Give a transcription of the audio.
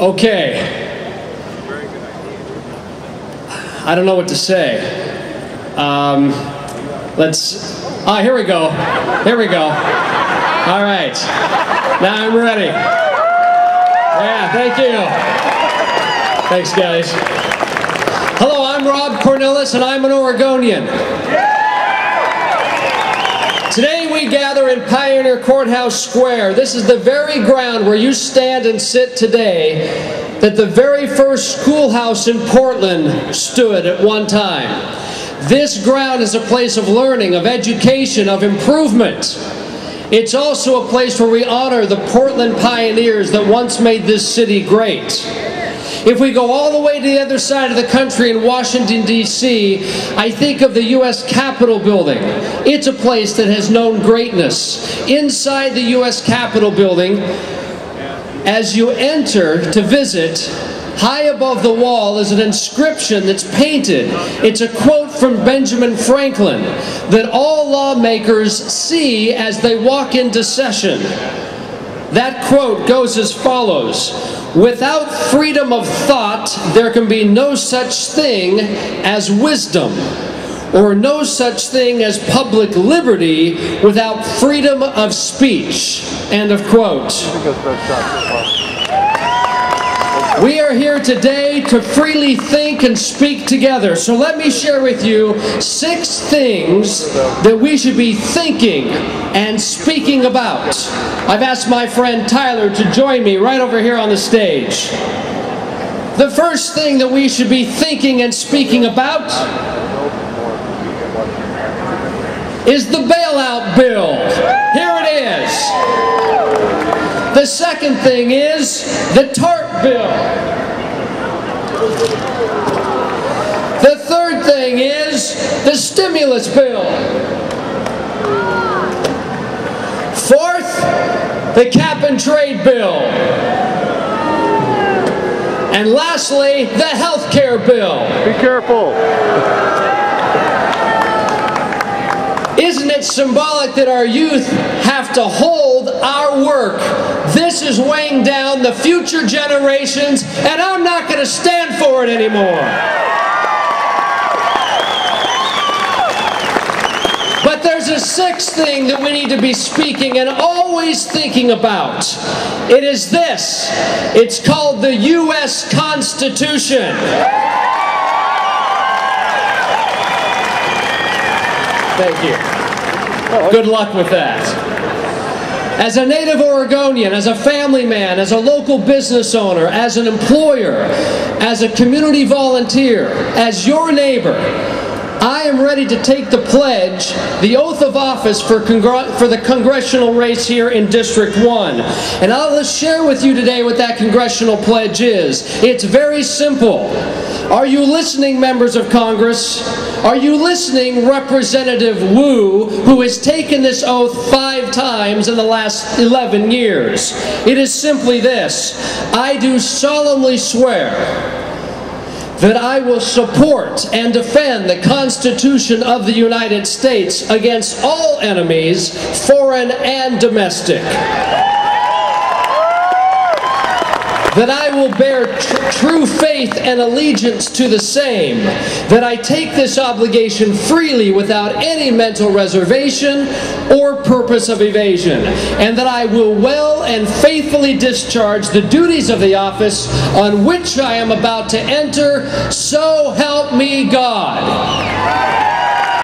Okay. I don't know what to say. Here we go. Here we go. All right. Now I'm ready. Yeah, thank you. Thanks, guys. Hello, I'm Rob Cornilles, and I'm an Oregonian. Today we gather in Pioneer Courthouse Square. This is the very ground where you stand and sit today that the very first schoolhouse in Portland stood at one time. This ground is a place of learning, of education, of improvement. It's also a place where we honor the Portland pioneers that once made this city great. If we go all the way to the other side of the country in Washington, D.C., I think of the U.S. Capitol building. It's a place that has known greatness. Inside the U.S. Capitol building, as you enter to visit, high above the wall is an inscription that's painted. It's a quote from Benjamin Franklin that all lawmakers see as they walk into session. That quote goes as follows: "Without freedom of thought, there can be no such thing as wisdom, or no such thing as public liberty without freedom of speech." End of quote. We are here today to freely think and speak together. So let me share with you 6 things that we should be thinking and speaking about. I've asked my friend Tyler to join me right over here on the stage. The first thing that we should be thinking and speaking about is the bailout bill. Here it is. The second thing is the TARP bill. The third thing is the stimulus bill. Fourth, the cap and trade bill. And lastly, the health care bill. Be careful. Isn't it symbolic that our youth have to hold our work? This is weighing down the future generations, and I'm not going to stand for it anymore. But there's a 6th thing that we need to be speaking and always thinking about. It is this. It's called the U.S. Constitution. Thank you. Good luck with that. As a native Oregonian, as a family man, as a local business owner, as an employer, as a community volunteer, as your neighbor, I am ready to take the pledge, the oath of office for the congressional race here in District 1. And I'll just share with you today what that congressional pledge is. It's very simple. Are you listening, members of Congress? Are you listening, Representative Wu, who has taken this oath 5 times in the last 11 years? It is simply this: I do solemnly swear that I will support and defend the Constitution of the United States against all enemies, foreign and domestic. That I will bear true faith and allegiance to the same. That I take this obligation freely without any mental reservation or purpose of evasion. And that I will well and faithfully discharge the duties of the office on which I am about to enter, so help me God.